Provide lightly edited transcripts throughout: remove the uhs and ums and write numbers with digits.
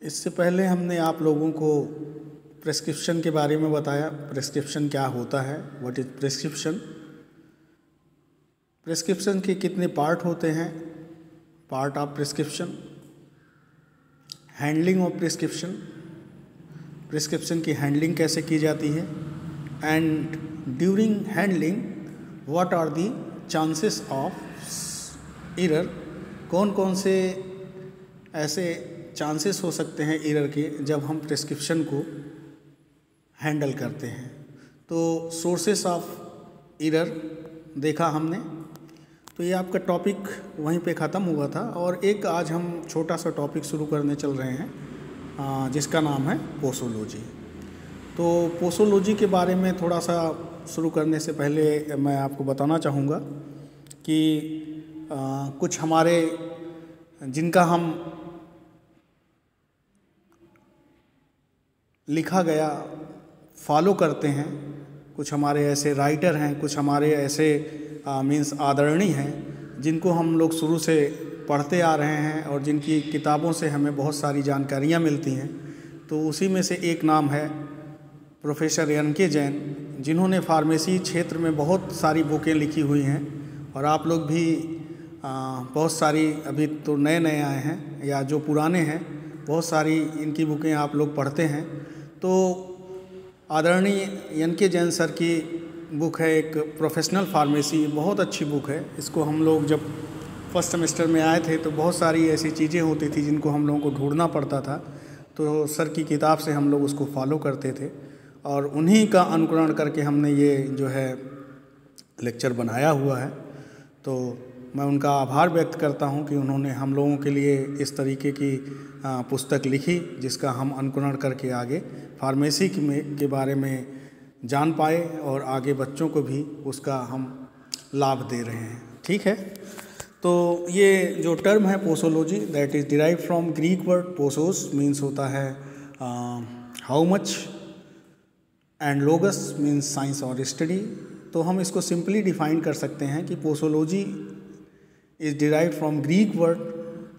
इससे पहले हमने आप लोगों को प्रेस्क्रिप्शन के बारे में बताया। प्रेस्क्रिप्शन क्या होता है, व्हाट इज प्रेस्क्रिप्शन। प्रेस्क्रिप्शन के कितने पार्ट होते हैं, part of prescription, handling of prescription, prescription की हैंडलिंग कैसे की जाती है, and during handling what are the chances of error, कौन कौन से ऐसे चांसेस हो सकते हैं एरर के जब हम प्रेस्क्रिप्शन को हैंडल करते हैं। तो सोर्सेस ऑफ एरर देखा हमने, तो ये आपका टॉपिक वहीं पे ख़त्म हुआ था। और एक आज हम छोटा सा टॉपिक शुरू करने चल रहे हैं जिसका नाम है पोसोलॉजी। तो पोसोलॉजी के बारे में थोड़ा सा शुरू करने से पहले मैं आपको बताना चाहूँगा कि कुछ हमारे जिनका हम लिखा गया फॉलो करते हैं, कुछ हमारे ऐसे राइटर हैं, कुछ हमारे ऐसे मीन्स आदरणीय हैं जिनको हम लोग शुरू से पढ़ते आ रहे हैं और जिनकी किताबों से हमें बहुत सारी जानकारियाँ मिलती हैं। तो उसी में से एक नाम है प्रोफेसर एन.के. जैन, जिन्होंने फार्मेसी क्षेत्र में बहुत सारी बुकें लिखी हुई हैं। और आप लोग भी बहुत सारी, अभी तो नए नए आए हैं या जो पुराने हैं, बहुत सारी इनकी बुकें आप लोग पढ़ते हैं। तो आदरणीय एन.के. जैन सर की बुक है एक प्रोफेशनल फार्मेसी, बहुत अच्छी बुक है। इसको हम लोग जब फर्स्ट सेमेस्टर में आए थे तो बहुत सारी ऐसी चीज़ें होती थी जिनको हम लोगों को ढूंढना पड़ता था। तो सर की किताब से हम लोग उसको फॉलो करते थे और उन्हीं का अनुकरण करके हमने ये जो है लेक्चर बनाया हुआ है। तो मैं उनका आभार व्यक्त करता हूं कि उन्होंने हम लोगों के लिए इस तरीके की पुस्तक लिखी जिसका हम अनुकरण करके आगे फार्मेसी के बारे में जान पाए और आगे बच्चों को भी उसका हम लाभ दे रहे हैं। ठीक है, तो ये जो टर्म है posology, that is derive from Greek word posos, means होता है how much, and logos means science और स्टडी। तो हम इसको सिंपली डिफाइन कर सकते हैं कि posology is derive from Greek word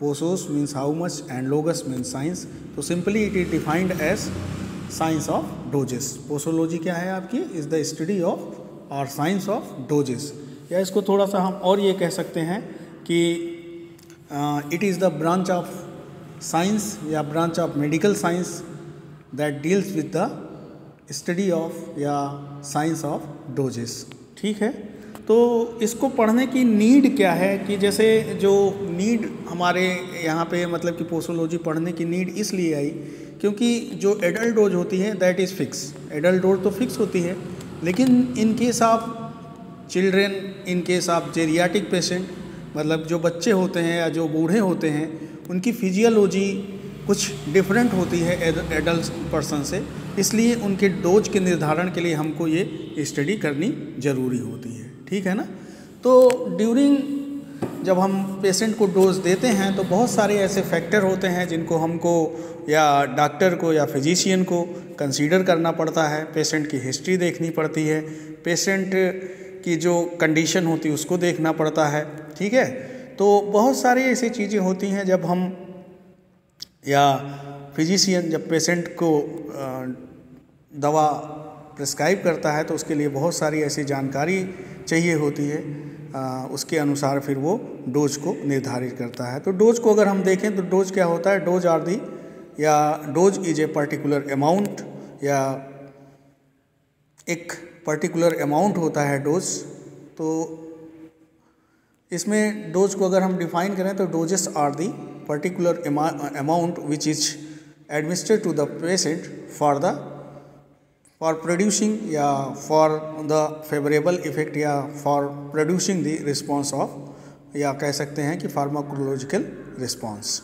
posos means how much and logos means science. तो simply it is defined as science of doses. Posology क्या है आपकी, इज़ द स्टडी ऑफ और साइंस ऑफ डोजेस। या इसको थोड़ा सा हम और ये कह सकते हैं कि it is the branch of science या branch of medical science that deals with the study of या साइंस ऑफ डोजेस। ठीक है, तो इसको पढ़ने की नीड क्या है कि जैसे जो नीड हमारे यहाँ पे मतलब कि पोसोलॉजी पढ़ने की नीड इसलिए आई क्योंकि जो एडल्ट डोज होती है that is fix. Adult dose तो फिक्स होती है, लेकिन in case of children, in case of geriatric patient, मतलब जो बच्चे होते हैं या जो बूढ़े होते हैं, उनकी फिजियोलॉजी कुछ डिफरेंट होती है एडल्ट पर्सन से। इसलिए उनके डोज के निर्धारण के लिए हमको ये स्टडी करनी ज़रूरी होती है। ठीक है ना। तो ड्यूरिंग जब हम पेशेंट को डोज देते हैं तो बहुत सारे ऐसे फैक्टर होते हैं जिनको हमको या डॉक्टर को या फिजिशियन को कंसीडर करना पड़ता है। पेशेंट की हिस्ट्री देखनी पड़ती है, पेशेंट की जो कंडीशन होती है उसको देखना पड़ता है। ठीक है, तो बहुत सारी ऐसी चीज़ें होती हैं जब हम या फिजिशियन जब पेशेंट को दवा प्रिस्क्राइब करता है तो उसके लिए बहुत सारी ऐसी जानकारी चाहिए होती है, उसके अनुसार फिर वो डोज को निर्धारित करता है। तो डोज को अगर हम देखें तो डोज क्या होता है, डोज आर दी या dose is a particular amount या एक पर्टिकुलर अमाउंट होता है डोज। तो इसमें डोज को अगर हम डिफाइन करें तो doses are the particular amount which is administered to the patient for producing या फॉर द फेवरेबल इफेक्ट या for producing the response of, या कह सकते हैं कि फार्माकोलॉजिकल रिस्पॉन्स।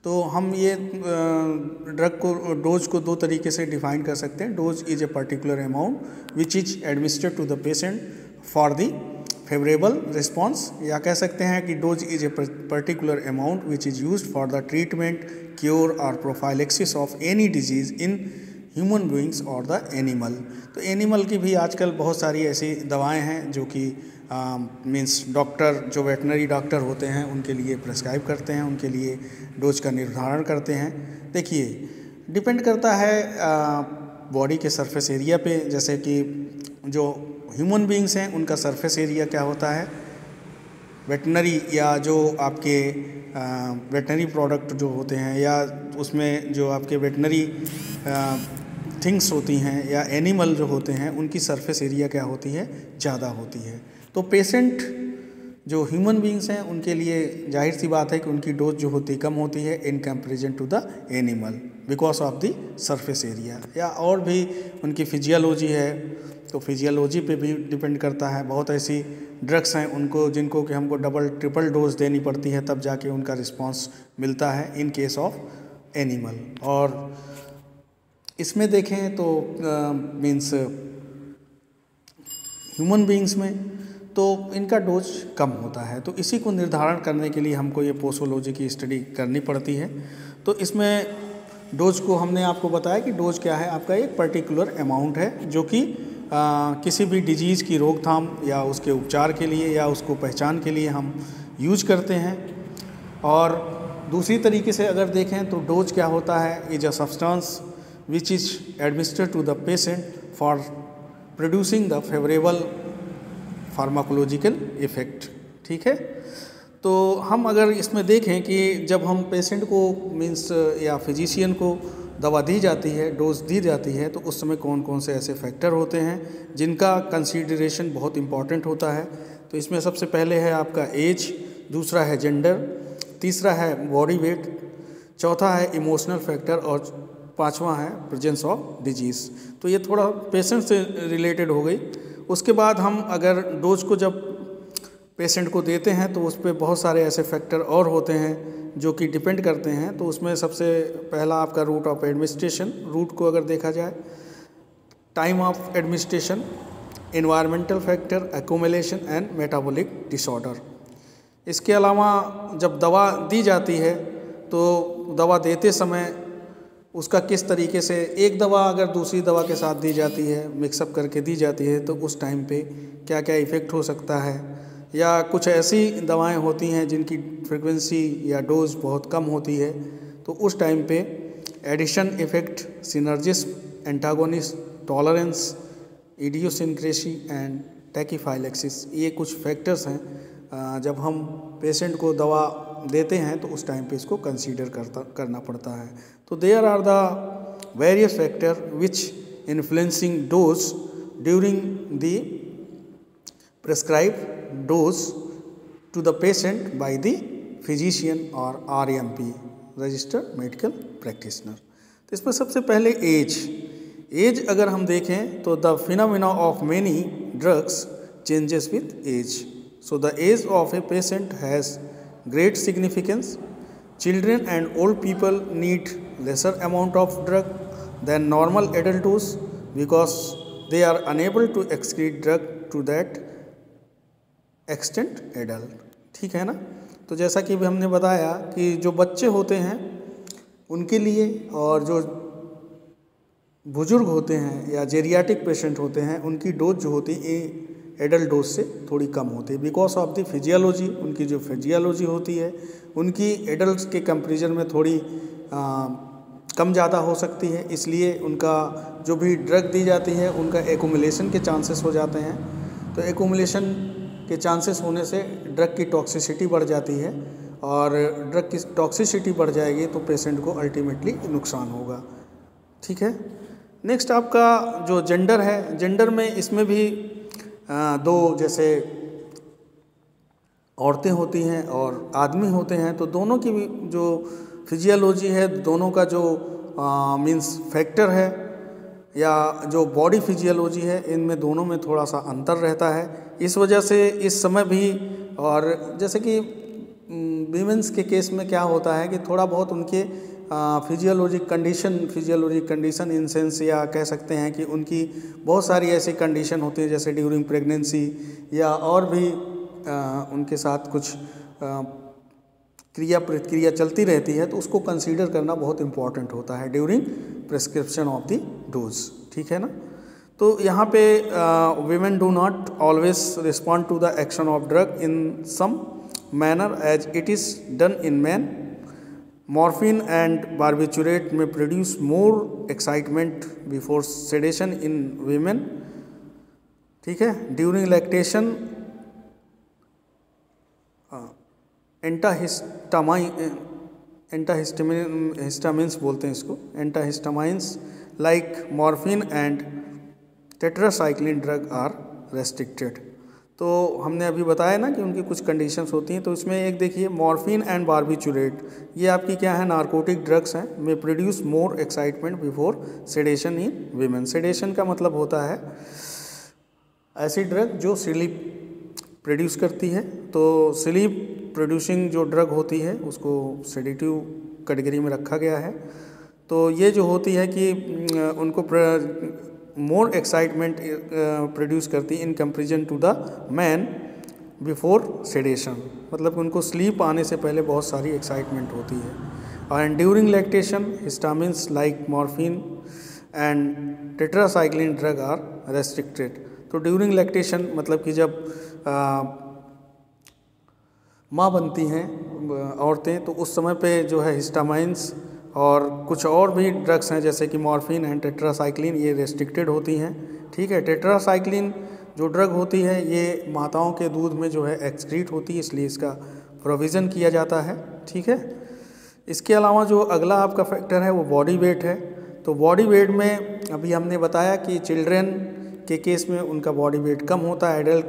तो हम ये ड्रग को, डोज को दो तरीके से डिफाइन कर सकते हैं। Dose is a particular amount which is administered to the patient for the favourable response, या कह सकते हैं कि dose is a particular amount which is used for the treatment, cure और prophylaxis of any disease in human beings और the animal. तो animal की भी आजकल बहुत सारी ऐसी दवाएं हैं जो कि मीन्स डॉक्टर जो वेटनरी डॉक्टर होते हैं उनके लिए प्रेस्क्राइब करते हैं, उनके लिए डोज का निर्धारण करते हैं। देखिए, डिपेंड करता है बॉडी के सरफेस एरिया पे, जैसे कि जो ह्यूमन बीइंग्स हैं उनका सरफेस एरिया क्या होता है, वेटनरी या जो आपके वेटनरी प्रोडक्ट जो होते हैं या उसमें जो आपके वेटनरी थिंग्स होती हैं या एनिमल जो होते हैं उनकी सरफेस एरिया क्या होती है, ज़्यादा होती है। तो पेशेंट जो ह्यूमन बीइंग्स हैं उनके लिए जाहिर सी बात है कि उनकी डोज जो होती है कम होती है in comparison to the animal because of the surface area, या और भी उनकी फिजियोलॉजी है, तो फिजियोलॉजी पे भी डिपेंड करता है। बहुत ऐसी ड्रग्स हैं उनको जिनको कि हमको डबल ट्रिपल डोज देनी पड़ती है तब जाके उनका रिस्पांस मिलता है इन केस ऑफ एनिमल। और इसमें देखें तो मीन्स ह्यूमन बीइंग्स में तो इनका डोज कम होता है, तो इसी को निर्धारण करने के लिए हमको ये पोसोलॉजी की स्टडी करनी पड़ती है। तो इसमें डोज को हमने आपको बताया कि डोज क्या है, आपका एक पर्टिकुलर अमाउंट है जो कि किसी भी डिजीज़ की रोकथाम या उसके उपचार के लिए या उसको पहचान के लिए हम यूज करते हैं। और दूसरी तरीके से अगर देखें तो डोज क्या होता है, is a substance which is administered to the patient for producing the favourable pharmacological effect. ठीक है, तो हम अगर इसमें देखें कि जब हम पेशेंट को मीन्स या फिजिशियन को दवा दी जाती है, डोज दी जाती है, तो उस समय कौन कौन से ऐसे फैक्टर होते हैं जिनका कंसीडरेशन बहुत इम्पॉर्टेंट होता है। तो इसमें सबसे पहले है आपका एज, दूसरा है जेंडर, तीसरा है बॉडी वेट, चौथा है इमोशनल फैक्टर और पांचवा है प्रेजेंस ऑफ डिजीज़। तो ये थोड़ा पेशेंट से रिलेटेड हो गई। उसके बाद हम अगर डोज को जब पेशेंट को देते हैं तो उस पर बहुत सारे ऐसे फैक्टर और होते हैं जो कि डिपेंड करते हैं। तो उसमें सबसे पहला आपका रूट ऑफ एडमिनिस्ट्रेशन, रूट को अगर देखा जाए, time of administration, environmental factor, accumulation and metabolic disorder. इसके अलावा जब दवा दी जाती है तो दवा देते समय उसका किस तरीके से, एक दवा अगर दूसरी दवा के साथ दी जाती है, मिक्सअप करके दी जाती है, तो उस टाइम पे क्या क्या इफ़ेक्ट हो सकता है, या कुछ ऐसी दवाएं होती हैं जिनकी फ्रीक्वेंसी या डोज बहुत कम होती है, तो उस टाइम पे addition effect, synergism, antagonist, tolerance, idiosyncrasy and tachyphylaxis, ये कुछ फैक्टर्स हैं जब हम पेशेंट को दवा देते हैं तो उस टाइम पे इसको कंसीडर करना पड़ता है। तो there are the various factor which influencing dose during the prescribe dose to the patient by the physician और RMP, रजिस्टर्ड मेडिकल प्रैक्टिशनर। तो इसमें सबसे पहले एज अगर हम देखें तो the phenomena of many drugs changes with age. So the age of a patient has great significance. Children and old people need lesser amount of drug than normal adults because they are unable to excrete drug to that extent adult। ठीक है ना। तो जैसा कि हमने बताया कि जो बच्चे होते हैं उनके लिए और जो बुजुर्ग होते हैं या जेरियाटिक पेशेंट होते हैं उनकी डोज जो होती है एडल्ट डोज से थोड़ी कम होती है बिकॉज ऑफ द फिजियोलॉजी। उनकी जो फिजियोलॉजी होती है उनकी एडल्ट के कंपैरिजन में थोड़ी कम ज़्यादा हो सकती है, इसलिए उनका जो भी ड्रग दी जाती है उनका एक्यूमुलेशन के चांसेस हो जाते हैं। तो एक्यूमुलेशन के चांसेस होने से ड्रग की टॉक्सिसिटी बढ़ जाती है और ड्रग की टॉक्सिसिटी बढ़ जाएगी तो पेशेंट को अल्टीमेटली नुकसान होगा। ठीक है। नेक्स्ट आपका जो जेंडर है, जेंडर में इसमें भी दो जैसे औरतें होती हैं और आदमी होते हैं, तो दोनों की भी जो फिजियोलॉजी है, दोनों का जो मीन्स फैक्टर है या जो बॉडी फिजियोलॉजी है, इनमें दोनों में थोड़ा सा अंतर रहता है। इस वजह से इस समय भी, और जैसे कि वीमेंस के केस में क्या होता है कि थोड़ा बहुत उनके फिजियोलॉजिक कंडीशन इन सेंस, या कह सकते हैं कि उनकी बहुत सारी ऐसी कंडीशन होती है जैसे ड्यूरिंग प्रेगनेंसी या और भी उनके साथ कुछ क्रिया प्रतिक्रिया चलती रहती है, तो उसको कंसीडर करना बहुत इम्पॉर्टेंट होता है during prescription of the dose. ठीक है ना। तो यहाँ पे women do not always respond to the action of drug in some manner as it is done in men. Morphine and barbiturate may produce more excitement before sedation in women. ठीक है, during lactation एंटाहिस्टामिन्स बोलते हैं इसको, antihistamines like morphine and tetracycline drug are restricted. तो हमने अभी बताया ना कि उनकी कुछ कंडीशंस होती हैं, तो इसमें एक देखिए मॉर्फिन एंड बार्बिचुरेट, ये आपकी क्या है, नारकोटिक ड्रग्स हैं, may produce more excitement before sedation in women. Sedation का मतलब होता है ऐसी ड्रग जो स्लीप प्रोड्यूस करती है, तो स्लीप प्रोड्यूसिंग जो ड्रग होती है उसको सेडेटिव कैटेगरी में रखा गया है। तो ये जो होती है कि उनको मोर एक्साइटमेंट प्रोड्यूस करती है in comparison to the man before sedation, मतलब उनको स्लीप आने से पहले बहुत सारी एक्साइटमेंट होती है। And during lactation histamines like morphine and tetracycline drug are restricted. तो ड्यूरिंग लैक्टेशन मतलब कि जब माँ बनती हैं औरतें, तो उस समय पे जो है हिस्टामाइंस और कुछ और भी ड्रग्स हैं जैसे कि मॉर्फिन एंड टेट्रासाइक्लिन, ये रेस्ट्रिक्टेड होती हैं। ठीक है, टेट्रासाइक्लिन जो ड्रग होती है ये माताओं के दूध में जो है एक्सक्रीट होती है, इसलिए इसका प्रोविज़न किया जाता है। ठीक है, इसके अलावा जो अगला आपका फैक्टर है वो बॉडी वेट है। तो बॉडी वेट में अभी हमने बताया कि चिल्ड्रेन के केस में उनका बॉडी वेट कम होता है, एडल्ट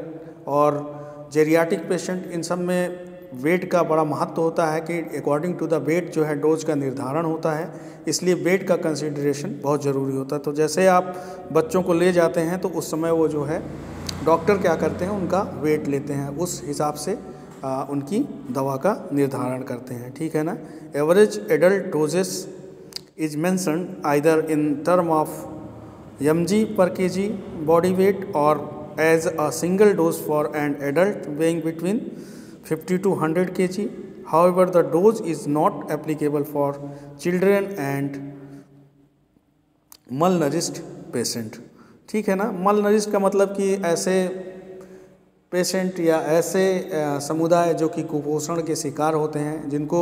और जेरियाटिक पेशेंट, इन सब में वेट का बड़ा महत्व होता है कि अकॉर्डिंग टू द वेट जो है डोज का निर्धारण होता है, इसलिए वेट का कंसिडरेशन बहुत ज़रूरी होता है। तो जैसे आप बच्चों को ले जाते हैं तो उस समय वो जो है डॉक्टर क्या करते हैं, उनका वेट लेते हैं, उस हिसाब से उनकी दवा का निर्धारण करते हैं। ठीक है ना। Average adult doses is mentioned either in term of mg per kg body weight or as a single dose for an adult weighing between 50 to 100 kg. However, the dose is not applicable for children and malnourished patient. ठीक है ना। malnourished का मतलब कि ऐसे patient या ऐसे समुदाय जो कि कुपोषण के शिकार होते हैं, जिनको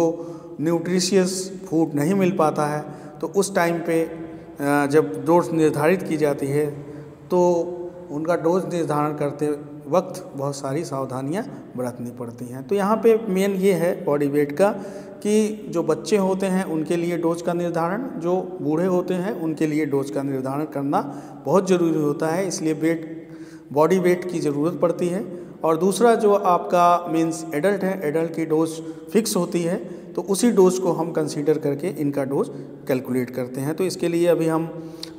न्यूट्रिशियस फूड नहीं मिल पाता है, तो उस टाइम पे जब डोज निर्धारित की जाती है तो उनका डोज निर्धारण करते वक्त बहुत सारी सावधानियां बरतनी पड़ती हैं। तो यहाँ पे मेन ये है बॉडी वेट का कि जो बच्चे होते हैं उनके लिए डोज का निर्धारण, जो बूढ़े होते हैं उनके लिए डोज का निर्धारण करना बहुत ज़रूरी होता है, इसलिए बॉडी वेट की ज़रूरत पड़ती है। और दूसरा जो आपका मीन्स एडल्ट है, एडल्ट की डोज फिक्स होती है, तो उसी डोज को हम कंसीडर करके इनका डोज कैलकुलेट करते हैं। तो इसके लिए अभी हम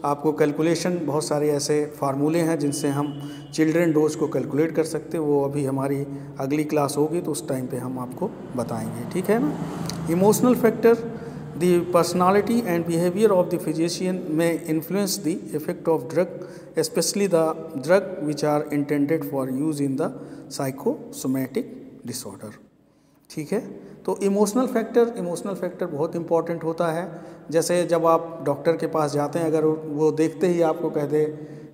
आपको कैलकुलेशन, बहुत सारे ऐसे फार्मूले हैं जिनसे हम चिल्ड्रन डोज को कैलकुलेट कर सकते हैं, वो अभी हमारी अगली क्लास होगी तो उस टाइम पे हम आपको बताएंगे। ठीक है ना। Emotional factor, the personality and behaviour of the physician may influence the effect of drug, specially the drug which are intended for use in the psychosomatic disorder. ठीक है। तो इमोशनल फैक्टर बहुत इंपॉर्टेंट होता है। जैसे जब आप डॉक्टर के पास जाते हैं, अगर वो देखते ही आपको कह दे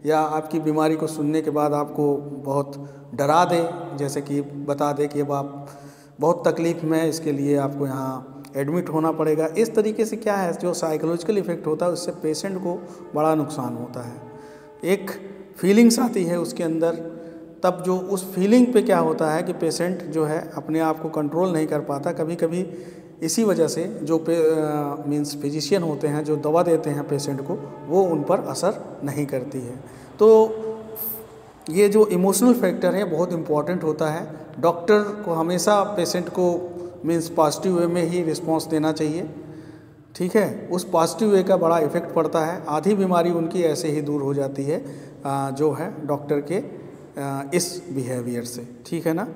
या आपकी बीमारी को सुनने के बाद आपको बहुत डरा दे, जैसे कि बता दे कि अब आप बहुत तकलीफ़ में, इसके लिए आपको यहाँ एडमिट होना पड़ेगा, इस तरीके से क्या है, जो साइकोलॉजिकल इफ़ेक्ट होता है उससे पेशेंट को बड़ा नुकसान होता है। एक फीलिंग्स आती है उसके अंदर, तब जो उस फीलिंग पे क्या होता है कि पेशेंट जो है अपने आप को कंट्रोल नहीं कर पाता। कभी कभी इसी वजह से जो मीन्स फिजिशियन होते हैं जो दवा देते हैं पेशेंट को, वो उन पर असर नहीं करती है। तो ये जो इमोशनल फैक्टर है बहुत इम्पॉर्टेंट होता है। डॉक्टर को हमेशा पेशेंट को मीन्स पॉजिटिव वे में ही रिस्पॉन्स देना चाहिए। ठीक है, उस पॉजिटिव वे का बड़ा इफ़ेक्ट पड़ता है। आधी बीमारी उनकी ऐसे ही दूर हो जाती है जो है डॉक्टर के इस बिहेवियर से। ठीक है ना।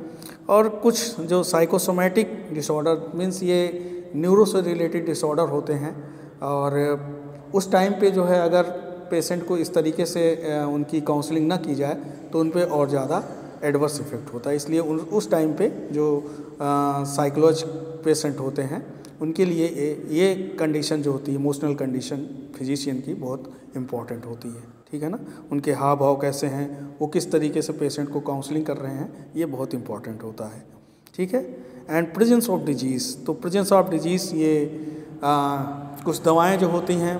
और कुछ जो साइकोसोमैटिक डिसऑर्डर मीन्स ये न्यूरो से रिलेटेड डिसऑर्डर होते हैं, और उस टाइम पे जो है अगर पेशेंट को इस तरीके से उनकी काउंसलिंग ना की जाए तो उन पे और ज़्यादा एडवर्स इफेक्ट होता है। इसलिए उस टाइम पे जो साइकोलॉजिक पेशेंट होते हैं उनके लिए ये कंडीशन जो होती है, इमोशनल कंडीशन फिजिशियन की बहुत इम्पॉर्टेंट होती है। ठीक है ना, उनके हाव भाव कैसे हैं, वो किस तरीके से पेशेंट को काउंसलिंग कर रहे हैं, ये बहुत इंपॉर्टेंट होता है। ठीक है। एंड प्रेजेंस ऑफ डिजीज़, तो प्रेजेंस ऑफ डिजीज़ ये कुछ दवाएं जो होती हैं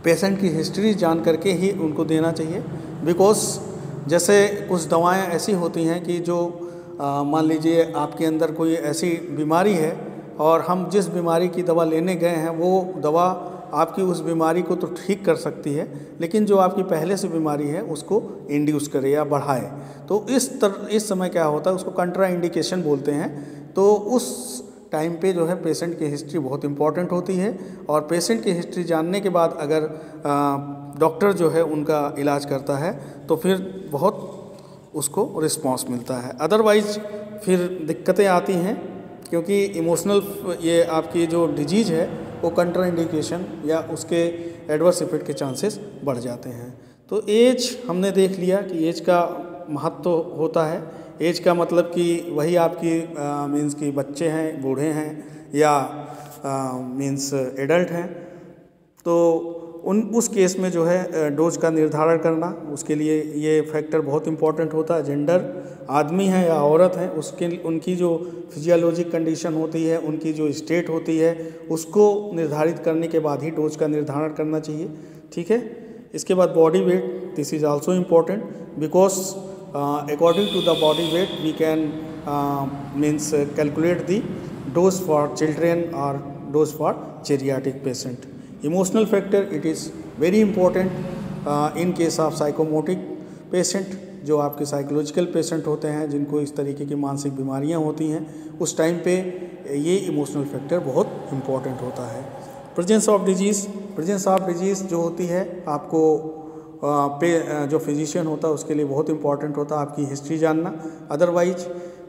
पेशेंट की हिस्ट्री जान करके ही उनको देना चाहिए, बिकॉज जैसे कुछ दवाएं ऐसी होती हैं कि जो मान लीजिए आपके अंदर कोई ऐसी बीमारी है और हम जिस बीमारी की दवा लेने गए हैं वो दवा आपकी उस बीमारी को तो ठीक कर सकती है, लेकिन जो आपकी पहले से बीमारी है उसको इंड्यूस करे या बढ़ाए। तो इस समय क्या होता है, उसको कंट्रा इंडिकेशन बोलते हैं। तो उस टाइम पे जो है पेशेंट की हिस्ट्री बहुत इंपॉर्टेंट होती है, और पेशेंट की हिस्ट्री जानने के बाद अगर डॉक्टर जो है उनका इलाज करता है तो फिर बहुत उसको रिस्पांस मिलता है। अदरवाइज फिर दिक्कतें आती हैं, क्योंकि इमोशनल ये आपकी जो डिजीज़ है वो कंट्रा इंडिकेशन या उसके एडवर्स इफेक्ट के चांसेस बढ़ जाते हैं। तो एज हमने देख लिया कि एज का महत्व होता है। एज का मतलब कि वही आपकी मीन्स कि बच्चे हैं, बूढ़े हैं या मीन्स एडल्ट हैं, तो उस केस में जो है डोज का निर्धारण करना, उसके लिए ये फैक्टर बहुत इंपॉर्टेंट होता है। जेंडर, आदमी है या औरत है, उनकी जो फिजियोलॉजिक कंडीशन होती है, उनकी जो स्टेट होती है, उसको निर्धारित करने के बाद ही डोज का निर्धारण करना चाहिए। ठीक है। इसके बाद body weight, this is also important, because according to the body weight we can means calculate the dose for children or dose for geriatric patient. Emotional factor, it is very important in case of psychomotor patient, जो आपके psychological patient होते हैं जिनको इस तरीके की मानसिक बीमारियां होती हैं, उस टाइम पे ये इमोशनल फैक्टर बहुत इम्पॉर्टेंट होता है। प्रेजेंस ऑफ डिजीज़ जो होती है आपको जो फिजिशियन होता है उसके लिए बहुत इंपॉर्टेंट होता है आपकी हिस्ट्री जानना। अदरवाइज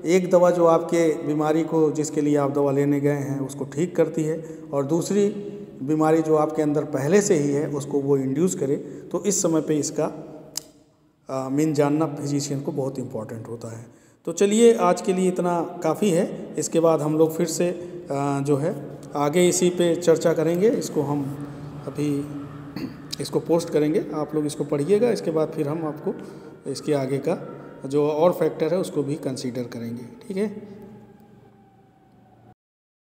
एक दवा जो आपके बीमारी को जिसके लिए आप दवा लेने गए हैं उसको ठीक करती है, और दूसरी बीमारी जो आपके अंदर पहले से ही है उसको वो इंड्यूस करे, तो इस समय पे इसका मीन जानना फिजिशियन को बहुत इंपॉर्टेंट होता है। तो चलिए आज के लिए इतना काफ़ी है। इसके बाद हम लोग फिर से जो है आगे इसी पे चर्चा करेंगे। इसको हम अभी इसको पोस्ट करेंगे, आप लोग इसको पढ़िएगा। इसके बाद फिर हम आपको इसके आगे का जो और फैक्टर है उसको भी कंसीडर करेंगे। ठीक है।